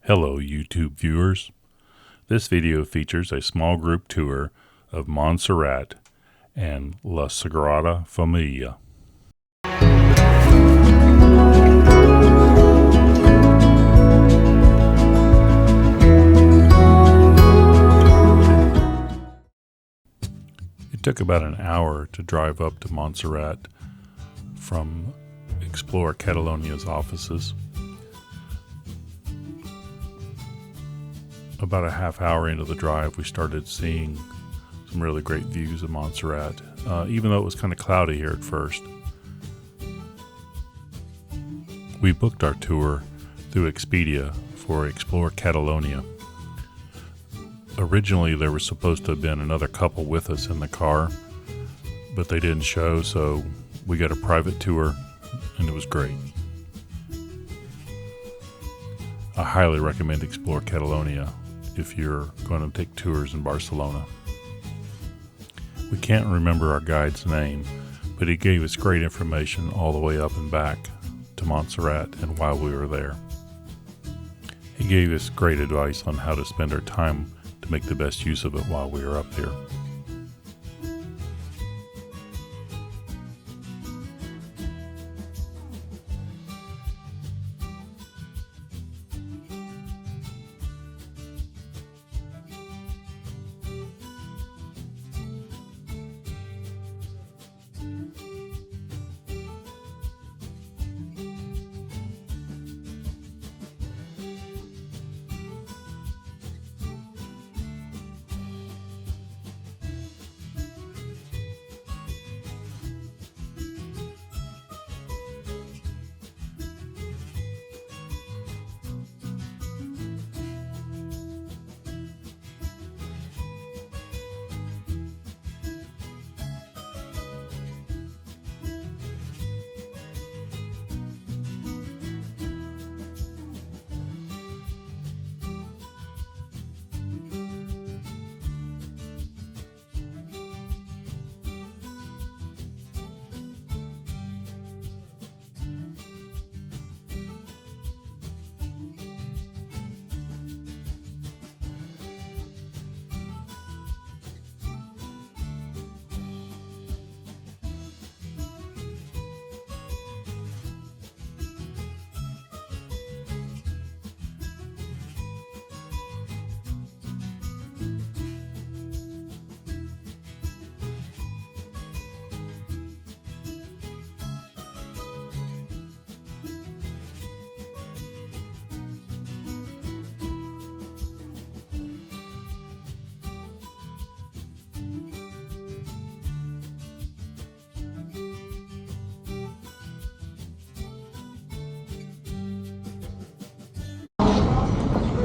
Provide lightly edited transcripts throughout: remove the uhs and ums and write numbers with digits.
Hello YouTube viewers. This video features a small group tour of Montserrat and La Sagrada Familia. It took about an hour to drive up to Montserrat from Explore Catalonia's offices. About a half hour into the drive, we started seeing some really great views of Montserrat, even though it was kind of cloudy here at first. We booked our tour through Expedia for Explore Catalonia. Originally, there was supposed to have been another couple with us in the car, but they didn't show, so we got a private tour, and it was great. I highly recommend Explore Catalonia if you're going to take tours in Barcelona. We can't remember our guide's name, but he gave us great information all the way up and back to Montserrat and while we were there. He gave us great advice on how to spend our time to make the best use of it while we were up here.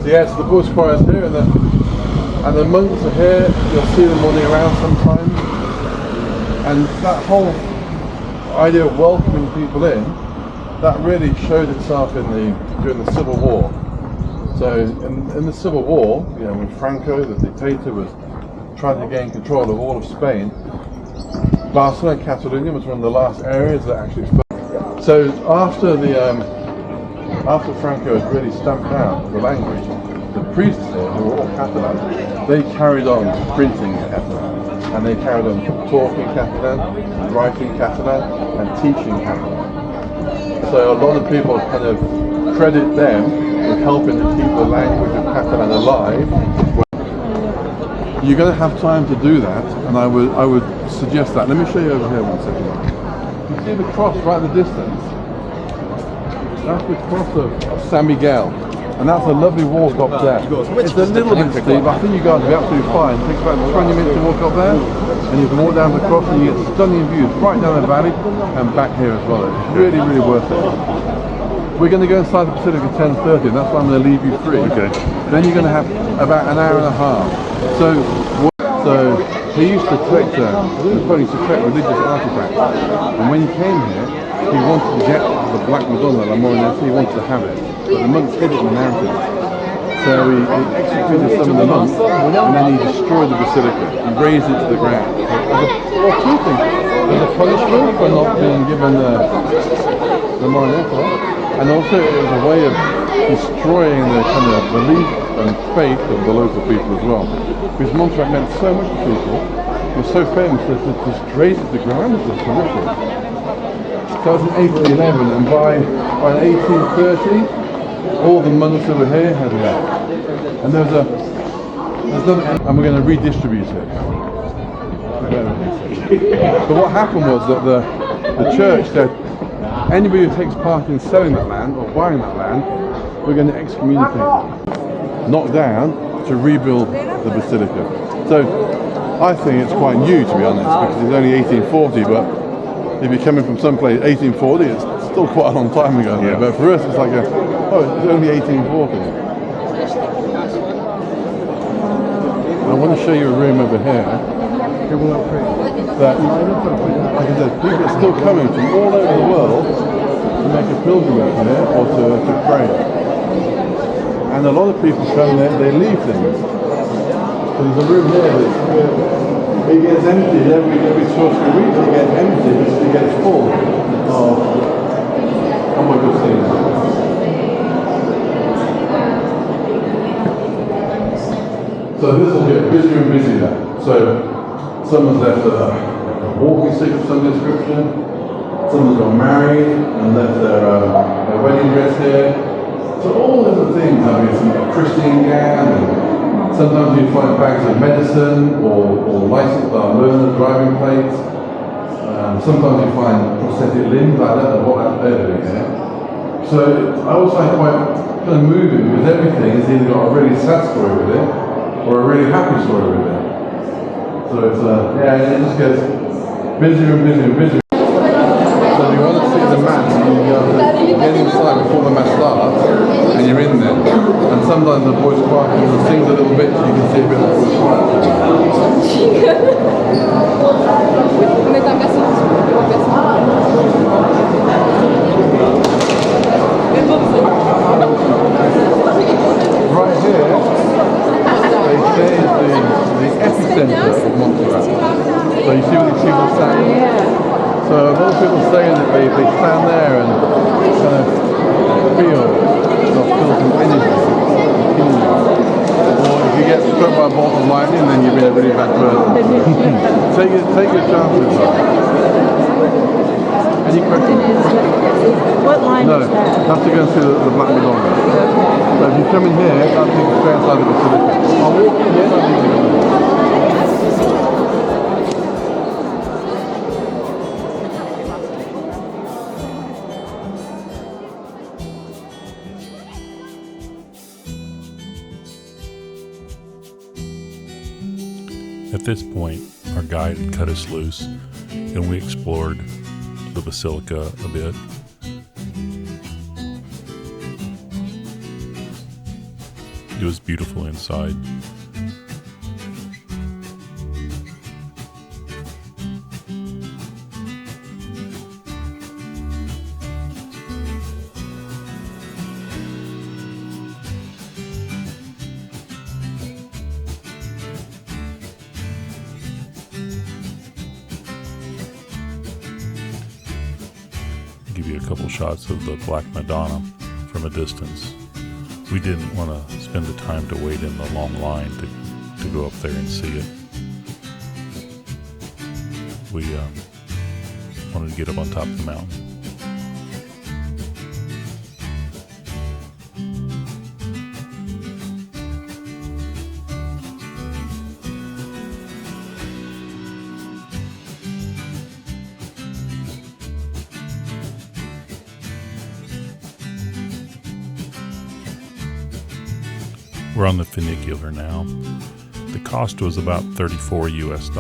So yeah, so the bush choir is here, and the monks are here. You'll see them running around sometimes, and that whole idea of welcoming people in, that really showed itself during the Civil War. So in the Civil War, you know, when Franco, the dictator, was trying to gain control of all of Spain, Barcelona, Catalonia was one of the last areas that actually. So after Franco had really stamped out the language, the priests here, who were all Catalan, they carried on printing Catalan, and they carried on talking Catalan, writing Catalan, and teaching Catalan. So a lot of people kind of credit them with helping to keep the language of Catalan alive. You're going to have time to do that, and I would suggest that. Let me show you over here one second. You see the cross right in the distance? That's the cross of San Miguel, and that's a lovely walk up there. It's a little bit steep, but I think you guys will be absolutely fine. It takes about 20 minutes to walk up there, and you can walk down the cross and you get stunning views right down the valley and back here as well. It's really, really worth it. We're going to go inside the Basilica at 10:30, and that's why I'm going to leave you free. Okay. Then you're going to have about an hour and a half. So he used to collect, the Pope used to collect religious artifacts, and when he came here, he wanted to get the Black Madonna, La Morenese, he wanted to have it, but the monks hid it in the mountains. So he executed some of the monks, and then he destroyed the basilica. He razed it to the ground. Well, two things. As a punishment for not being given the Morenese, and also it was a way of destroying the kind of belief and faith of the local people as well. Because Montserrat meant so much to people, it was so famous that it just razed the ground was horrific. So that was in 1811, and by 1830, all the monks that were here had left. And there's another, and we're going to redistribute it. But what happened was that the church said, anybody who takes part in selling that land or buying that land, we're going to excommunicate them. Knock down to rebuild the basilica. So I think it's quite new, to be honest, because it's only 1840, but if you're coming from someplace 1840, it's still quite a long time ago. Yeah. But for us, it's like it's only 1840. I want to show you a room over here. That, like I said, people are still coming from all over the world to make a pilgrimage here or to pray. And a lot of people come there, they leave things. So there's a room here that it gets empty every 2 or 3 weeks. It gets empty because it gets full of my good things. So this will get busier and busier. So someone's left a walking stick of some description. Someone's got married and left their wedding dress here. So all different things. I mean, some Christian gown, and sometimes you find bags of medicine or license learner driving plates. Sometimes you find prosthetic limbs. I don't know what they're doing here. So I always find it quite kind of moving because everything has either got a really sad story with it or a really happy story with it. So it's it just gets busier and busier and busier. So if you want to see the mass, you get inside before the mass starts, and you're in there. And sometimes the voice choir sings a little bit, so you can see a bit of the voice choir. Right here, they say is the epicenter of Montserrat. So you see what these people are saying? So a lot of people saying that they stand there and kind of feel some energy in you. Or if you get struck by a bolt of lightning, then you've been a really bad person. take your chances. Any questions? What line No, is that? have to go and see the Black Madonna. So if you come in here, I'll take you straight outside the basilica. I'll walk in here and I'll leave you. At this point, our guide had cut us loose, and we explored the basilica a bit. It was beautiful inside. Give you a couple shots of the Black Madonna from a distance. We didn't want to spend the time to wait in the long line to go up there and see it. We wanted to get up on top of the mountain. We're on the funicular now. The cost was about $34 US.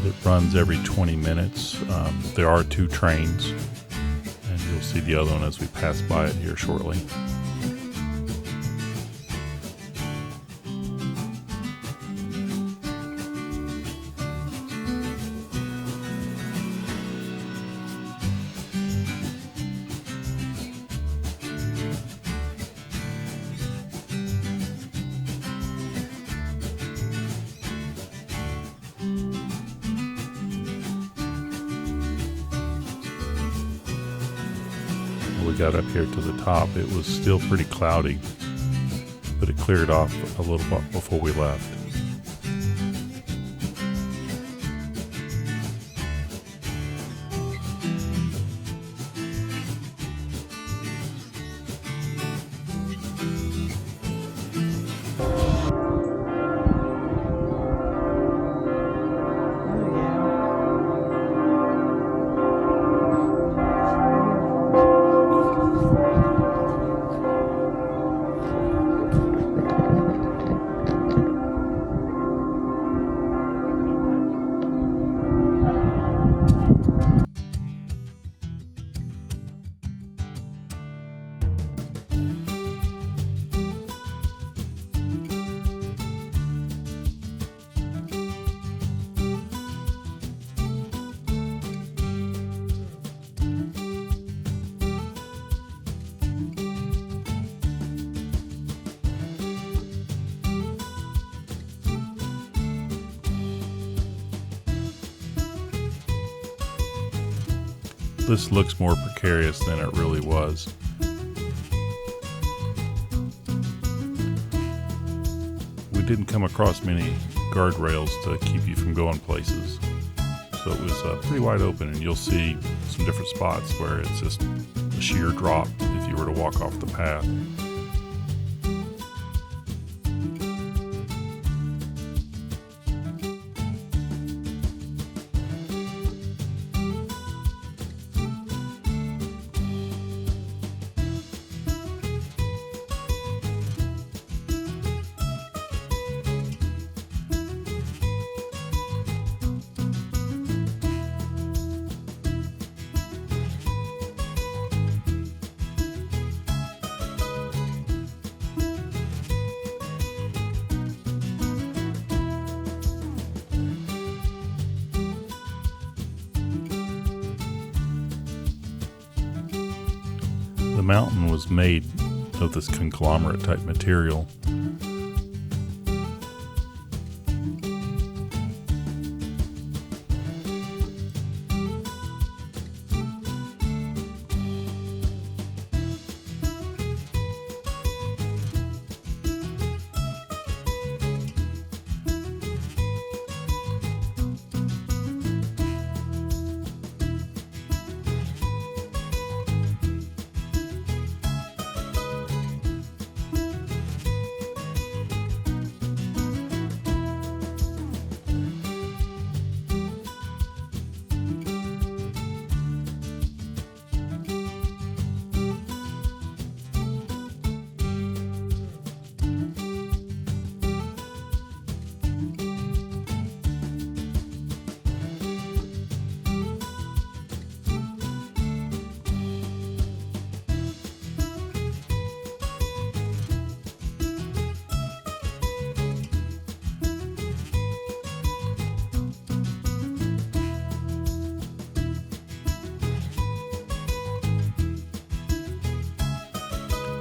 It runs every 20 minutes. There are 2 trains, and you'll see the other one as we pass by it here shortly. we got up here to the top, it was still pretty cloudy, but it cleared off a little bit before we left. This looks more precarious than it really was. We didn't come across many guardrails to keep you from going places. So it was pretty wide open, and you'll see some different spots where it's just a sheer drop if you were to walk off the path. The mountain was made of this conglomerate type material.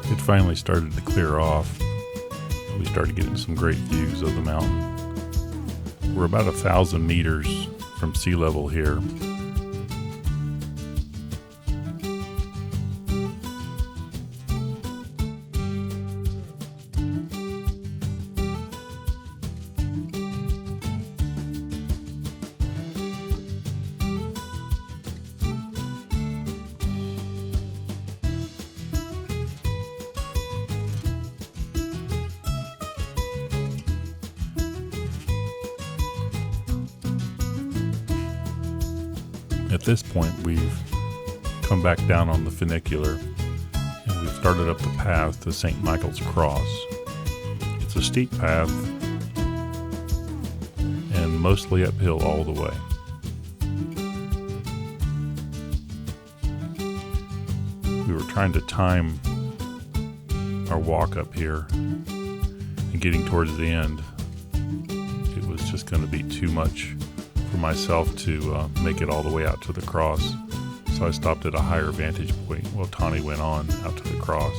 It finally started to clear off. We started getting some great views of the mountain. We're about 1,000 meters from sea level here. At this point, we've come back down on the funicular and we've started up the path to St. Michael's Cross. It's a steep path and mostly uphill all the way. We were trying to time our walk up here, and getting towards the end, it was just going to be too much for myself to make it all the way out to the cross. So I stopped at a higher vantage point while Tani went on out to the cross.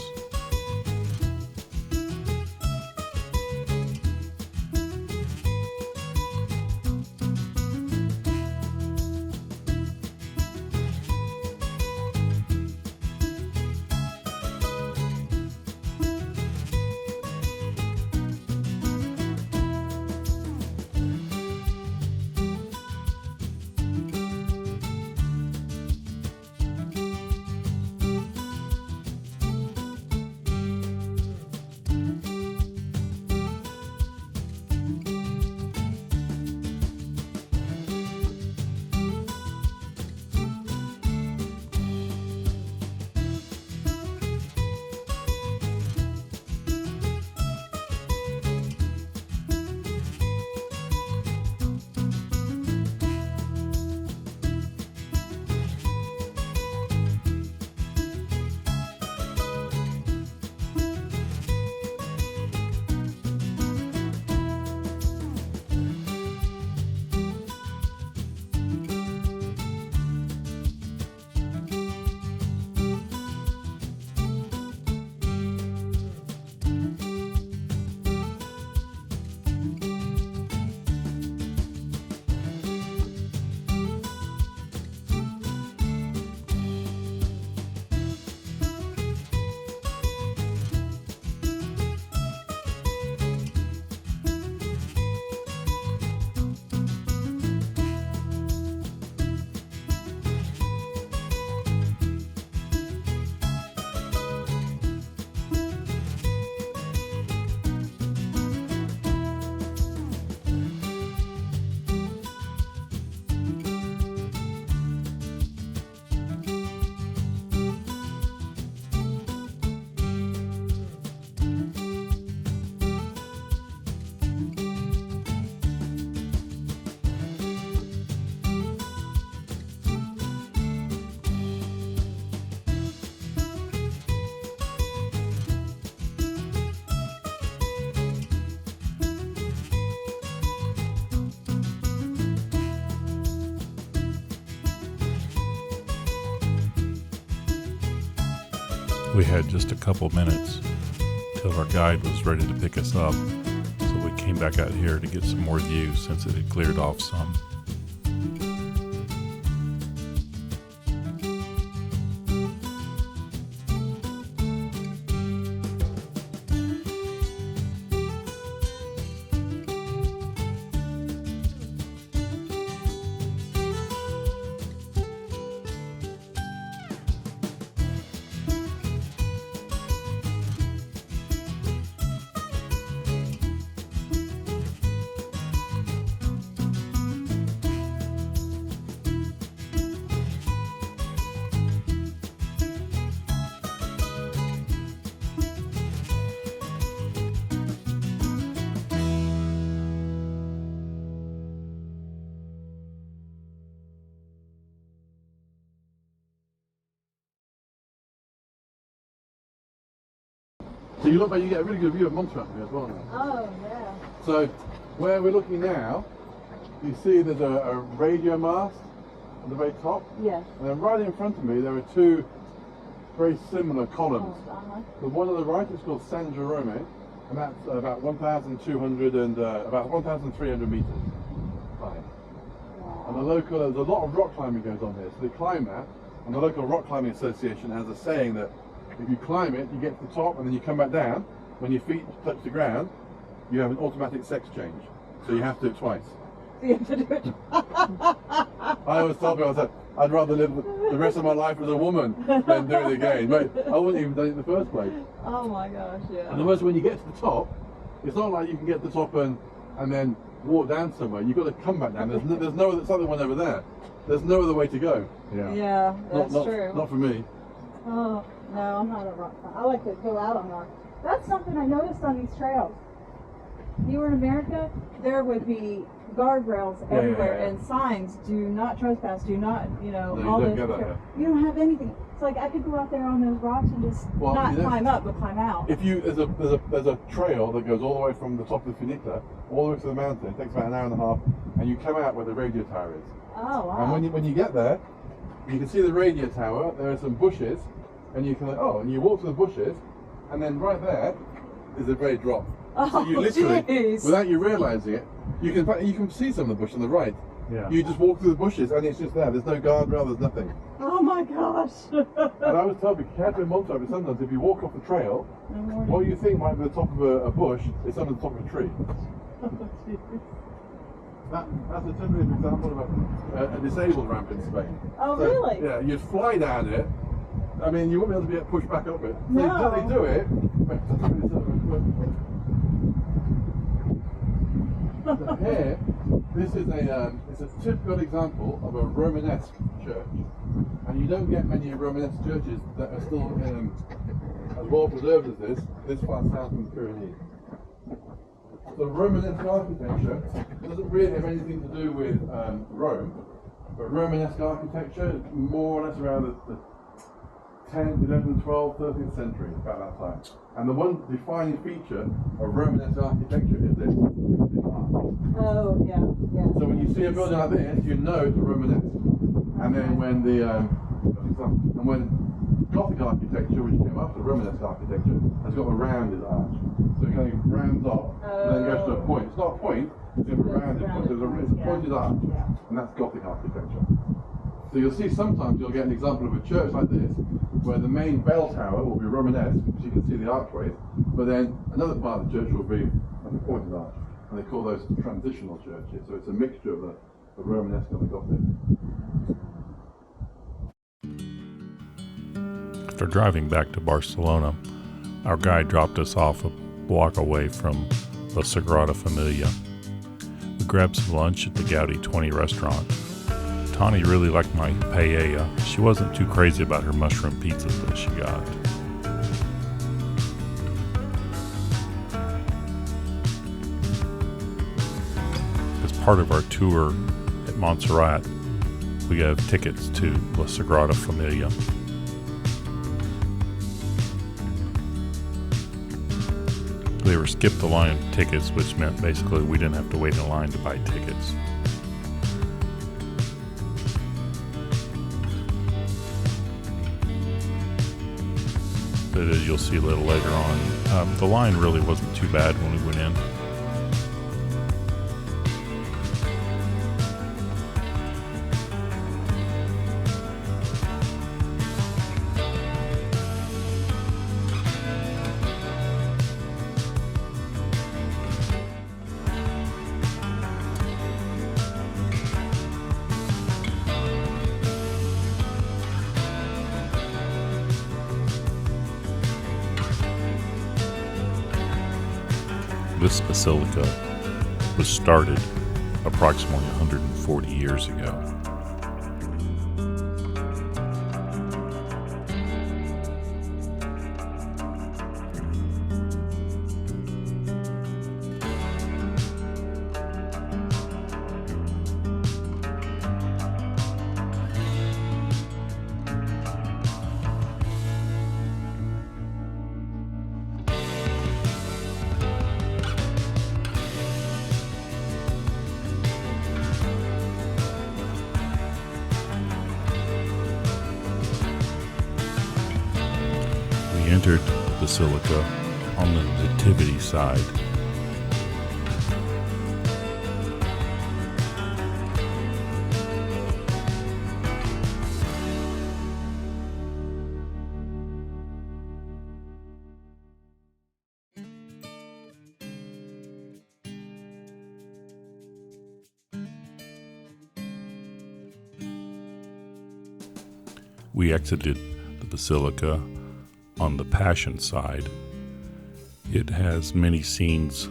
We had just a couple minutes till our guide was ready to pick us up, so we came back out here to get some more views since it had cleared off some. So you look back, you get a really good view of Montserrat here as well now. Oh, yeah. So where we're looking now, you see there's a radio mast at the very top. Yes. And then right in front of me there are two very similar columns. Uh-huh. The one on the right is called San Jerome, and that's about 1,200 and about 1,300 meters high. Wow. And the local, there's a lot of rock climbing goes on here, so they climb that. And the local rock climbing association has a saying that if you climb it, you get to the top and then you come back down. When your feet touch the ground, you have an automatic sex change. So you have to do it twice. You have to do it. I always tell people, I said, I'd rather live the rest of my life as a woman than do it again. But I wouldn't even done it in the first place. Oh my gosh, yeah. And the worst, when you get to the top, it's not like you can get to the top and then walk down somewhere. You've got to come back down. There's no other one over there. There's no other way to go. Yeah, that's true. Not for me. Oh, no, I'm not a rock climber. I like to go out on rock. That's something I noticed on these trails. You were in America, there would be guardrails everywhere and signs, do not trespass, do not, No, all you this. don't get that here. You don't have anything. It's like I could go out there on those rocks and just not climb up, but climb out. If you there's a trail that goes all the way from the top of the Funita all the way to the mountain. It takes about an hour and a half, and you come out where the radio tower is. Oh, wow. And when you get there, you can see the radio tower. There are some bushes, and you can and you walk through the bushes, and then right there is a very drop. Oh, so you literally, geez. without you realising it, you can see some of the bush on the right. Yeah. You just walk through the bushes, and it's just there. There's no guardrail. There's nothing. Oh my gosh. And I was told, be careful in Montserrat, but sometimes if you walk off the trail, what you think might be the top of a bush is on the top of a tree. That's a typical example of a disabled ramp in Spain. Oh, So, really? Yeah, you'd fly down it. I mean, you wouldn't be able to get pushed back up it. No. They do it. So here, this is it's a typical example of a Romanesque church, and you don't get many Romanesque churches that are still as well preserved as this far south from the Pyrenees. The Romanesque architecture doesn't really have anything to do with Rome, but Romanesque architecture is more or less around the 10th, 11th, 12th, 13th century, about that time. And the one defining feature of Romanesque architecture is this. Oh, yeah. So when you see a building like this, you know it's a Romanesque. And then when Gothic architecture, which came after Romanesque architecture, has got a rounded arch. So it kind of rounds off and then goes to a point. It's not a point, it's a rounded point. It's a pointed arch. And that's Gothic architecture. So you'll see sometimes you'll get an example of a church like this, where the main bell tower will be Romanesque, because you can see the archways, but then another part of the church will be like a pointed arch. And they call those transitional churches. So it's a mixture of the Romanesque and the Gothic. After driving back to Barcelona, our guide dropped us off a block away from the Sagrada Familia. We grabbed some lunch at the Gaudi 20 restaurant. Tani really liked my paella. She wasn't too crazy about her mushroom pizzas that she got. As part of our tour at Montserrat, we have tickets to La Sagrada Familia. We were skipped the line of tickets, which meant basically we didn't have to wait in line to buy tickets. but as you'll see a little later on, the line really wasn't too bad when we went in. This basilica was started approximately 140 years ago. We entered the basilica on the nativity side. We exited the basilica on the Passion side. It has many scenes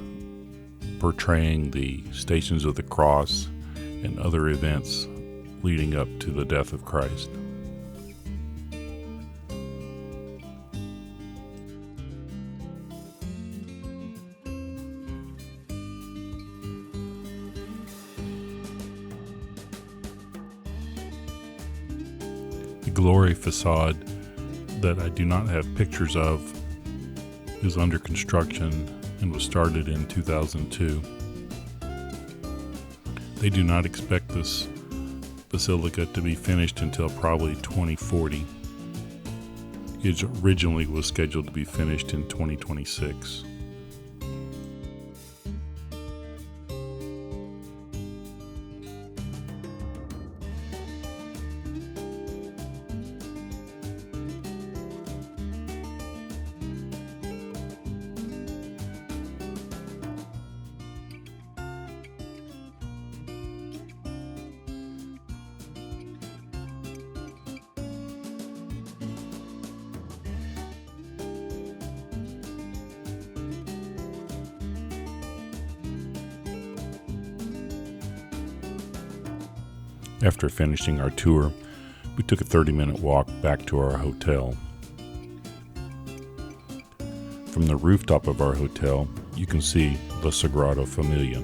portraying the Stations of the Cross and other events leading up to the death of Christ. The Glory facade that I do not have pictures of is under construction and was started in 2002. They do not expect this basilica to be finished until probably 2040. It originally was scheduled to be finished in 2026. After finishing our tour, we took a 30-minute walk back to our hotel. From the rooftop of our hotel, you can see the Sagrada Familia.